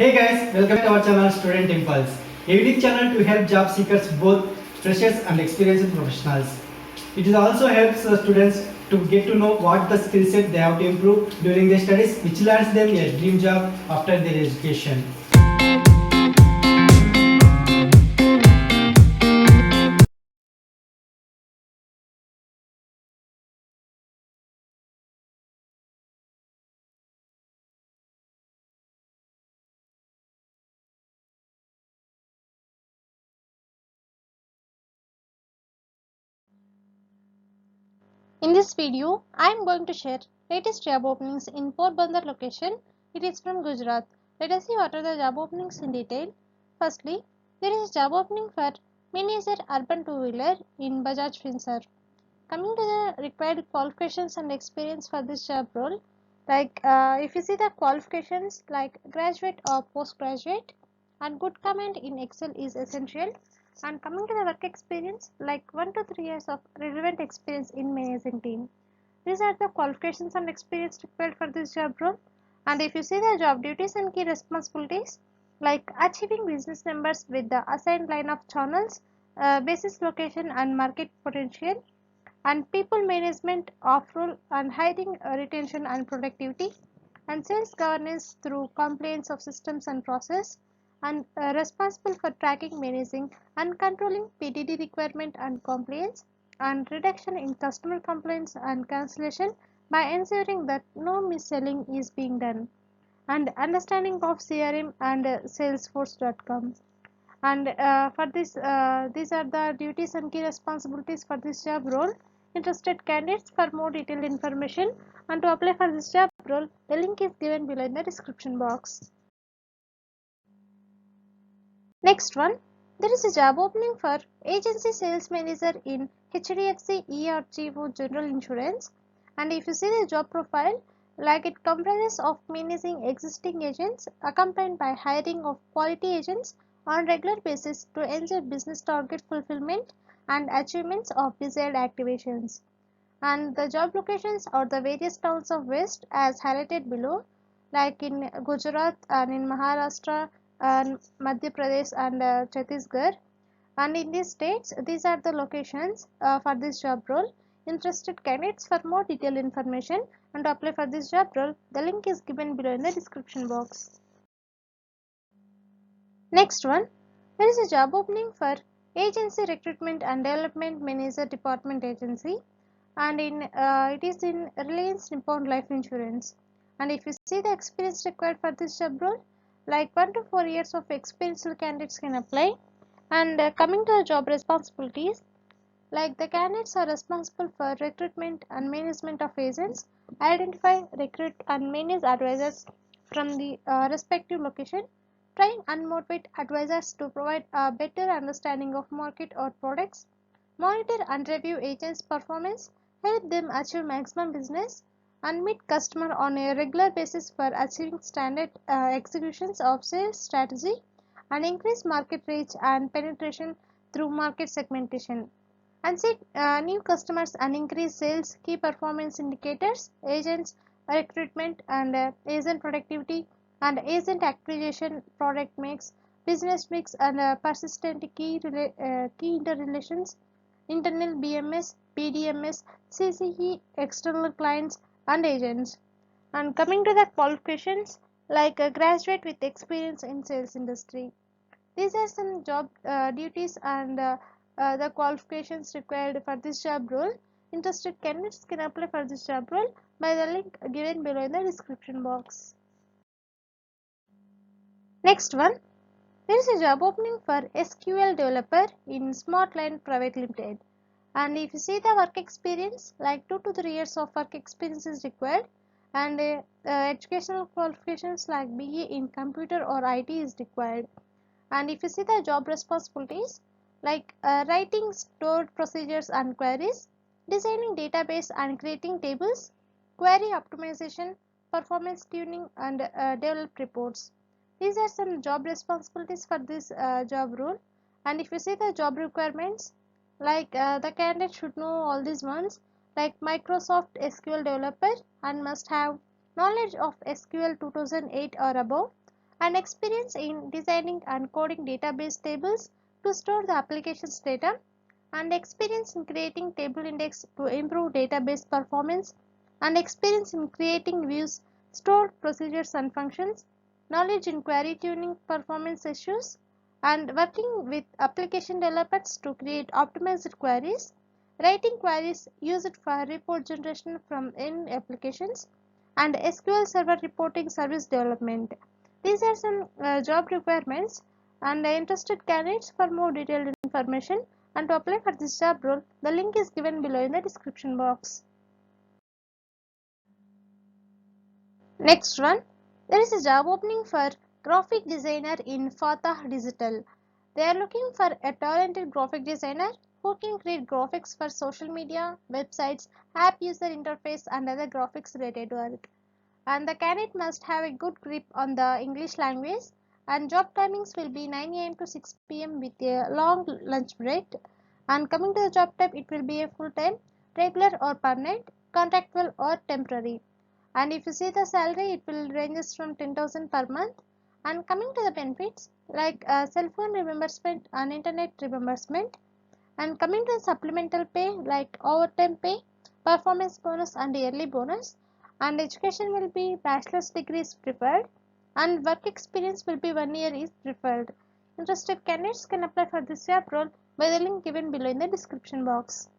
Hey guys, welcome to our channel Student Impulse, a unique channel to help job seekers, both freshers and experienced professionals. It also helps students to get to know what the skill set they have to improve during their studies, which lands them a dream job after their education. In this video, I am going to share latest job openings in Porbandar location. It is from Gujarat. Let us see what are the job openings in detail. Firstly, there is a job opening for manager urban two-wheeler in Bajaj Finserv. Coming to the required qualifications and experience for this job role, if you see the qualifications like graduate or postgraduate, and good command in Excel is essential. And coming to the work experience, like 1 to 3 years of relevant experience in managing team. These are the qualifications and experience required for this job role. And if you see the job duties and key responsibilities, like achieving business numbers with the assigned line of channels, basis location and market potential, and people management of role and hiring, retention and productivity, and sales governance through compliance of systems and process, and responsible for tracking, managing and controlling PDD requirement and compliance, and reduction in customer complaints and cancellation by ensuring that no mis-selling is being done, and understanding of CRM and salesforce.com. And for this these are the duties and key responsibilities for this job role. Interested candidates, for more detailed information and to apply for this job role, the link is given below in the description box. Next one, there is a job opening for agency sales manager in HDFC ERGO General Insurance. And if you see the job profile, like it comprises of managing existing agents accompanied by hiring of quality agents on regular basis to ensure business target fulfillment and achievements of desired activations. And the job locations are the various towns of West as highlighted below, like in Gujarat and in Maharashtra and Madhya Pradesh and Chhattisgarh. And in these states, these are the locations for this job role. Interested candidates, for more detailed information and to apply for this job role, the link is given below in the description box. Next one, there is a job opening for Agency Recruitment and Development Manager Department Agency, and it is in Reliance Nippon Life Insurance. And if you see the experience required for this job role, like 1 to 4 years of experienced candidates can apply. And coming to the job responsibilities, like the candidates are responsible for recruitment and management of agents, identify, recruit and manage advisors from the respective location, train and motivate advisors to provide a better understanding of market or products, monitor and review agents' performance, help them achieve maximum business, and meet customer on a regular basis for achieving standard executions of sales strategy, and increase market reach and penetration through market segmentation, and seek new customers and increase sales. Key performance indicators, agents recruitment and agent productivity and agent acquisition, product mix, business mix and persistent key interrelations, internal BMS, BDMS, CCE, external clients and agents. And coming to the qualifications, like a graduate with experience in sales industry. These are some job duties and the qualifications required for this job role. Interested candidates can apply for this job role by the link given below in the description box. Next one, there is a job opening for SQL developer in Smartline Private Limited. And if you see the work experience, like 2 to 3 years of work experience is required, and educational qualifications like BA in computer or IT is required. And if you see the job responsibilities, like writing stored procedures and queries, designing database and creating tables, query optimization, performance tuning and develop reports. These are some job responsibilities for this job role. And if you see the job requirements, like the candidate should know all these ones, like Microsoft SQL developer and must have knowledge of SQL 2008 or above, and experience in designing and coding database tables to store the application's data, and experience in creating table index to improve database performance, and experience in creating views, stored procedures and functions, knowledge in query tuning performance issues, and working with application developers to create optimized queries, writing queries used for report generation from end applications, and SQL Server reporting service development. These are some job requirements, and interested candidates for more detailed information and to apply for this job role, the link is given below in the description box. Next one, there is a job opening for graphic designer in Fatah Digital. They are looking for a talented graphic designer who can create graphics for social media, websites, app user interface and other graphics related work. And the candidate must have a good grip on the English language, and job timings will be 9 a.m. to 6 p.m. with a long lunch break. And coming to the job type, it will be a full-time, regular or permanent, contractual or temporary. And if you see the salary, it will ranges from 10,000 per month. And coming to the benefits, like cell phone reimbursement and internet reimbursement. And coming to the supplemental pay, like overtime pay, performance bonus and yearly bonus. And education will be bachelor's degree is preferred, and work experience will be 1 year is preferred. Interested candidates can apply for this job role by the link given below in the description box.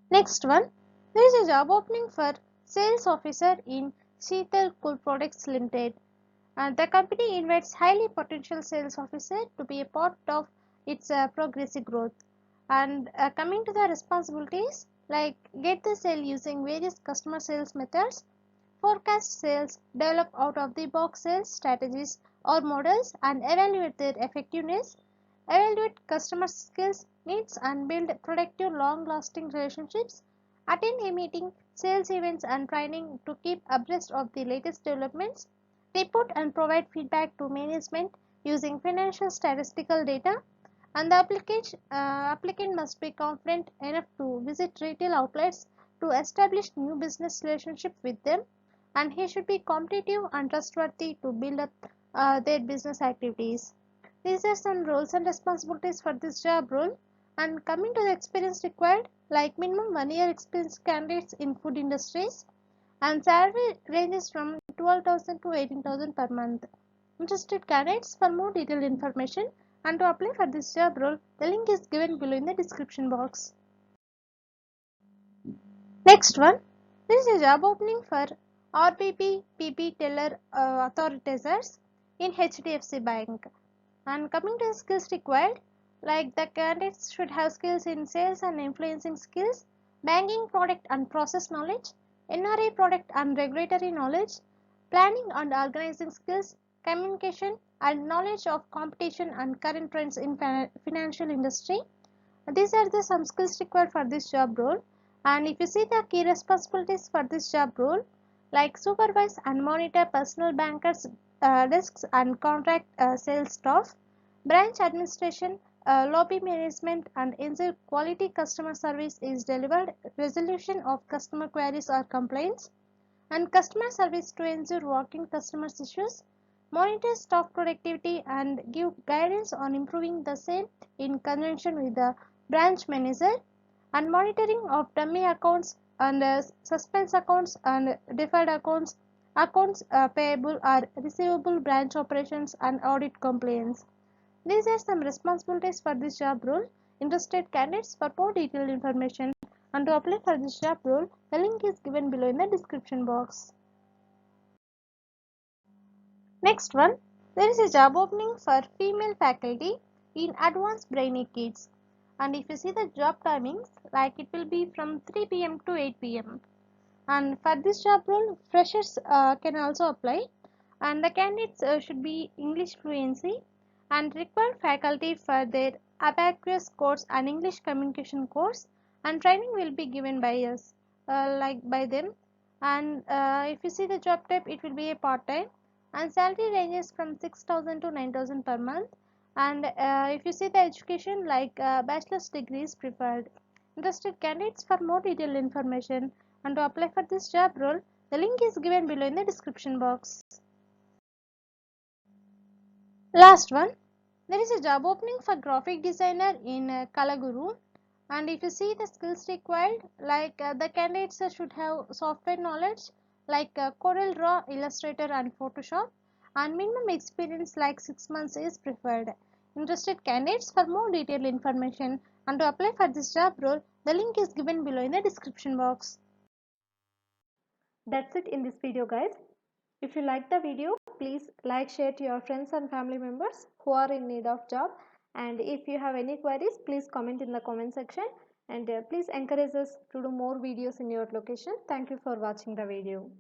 Next one, there is a job opening for sales officer in Sheetal Cool Products Limited. The company invites highly potential sales officer to be a part of its progressive growth. And coming to the responsibilities, like get the sale using various customer sales methods, forecast sales, develop out of the box sales strategies or models and evaluate their effectiveness, evaluate customer skills, needs and build productive long lasting relationships, attend a meeting, sales events and training to keep abreast of the latest developments, report and provide feedback to management using financial statistical data, and the applicant must be confident enough to visit retail outlets to establish new business relationship with them, and he should be competitive and trustworthy to build up their business activities. These are some roles and responsibilities for this job role. And coming to the experience required, like minimum 1 year experience candidates in food industries, and salary ranges from 12,000 to 18,000 per month. Interested candidates, for more detailed information and to apply for this job role, the link is given below in the description box. Next one, there is a job opening for RBP PP Teller authorizers in HDFC Bank. And coming to the skills required, like the candidates should have skills in sales and influencing skills, banking product and process knowledge, NRA product and regulatory knowledge, planning and organizing skills, communication and knowledge of competition and current trends in financial industry. These are the some skills required for this job role. And if you see the key responsibilities for this job role, like supervise and monitor personal bankers desks and contract sales staff, branch administration, lobby management and ensure quality customer service is delivered, resolution of customer queries or complaints, and customer service to ensure working customers issues, monitor staff productivity and give guidance on improving the same in conjunction with the branch manager, and monitoring of dummy accounts and suspense accounts and deferred accounts, accounts payable or receivable, branch operations and audit compliance. These are some responsibilities for this job role. Interested candidates, for more detailed information and to apply for this job role, the link is given below in the description box. Next one, there is a job opening for female faculty in advanced brainy kids. And if you see the job timings, like it will be from 3 p.m. to 8 p.m. And for this job role, freshers can also apply, and the candidates should be English fluency and required faculty for their abacus course and English communication course, and training will be given by us, like by them. And if you see the job type, it will be a part-time, and salary ranges from 6,000 to 9,000 per month. And if you see the education, like bachelor's degree is preferred. Interested candidates, for more detailed information and to apply for this job role, the link is given below in the description box. Last one, there is a job opening for graphic designer in Kalaguru, and if you see the skills required, like the candidates should have software knowledge like Corel Draw, Illustrator and Photoshop, and minimum experience like 6 months is preferred. Interested candidates, for more detailed information and to apply for this job role, the link is given below in the description box. That's it in this video, guys. If you like the video, please like, share to your friends and family members who are in need of job. And if you have any queries, please comment in the comment section. And please encourage us to do more videos in your location. Thank you for watching the video.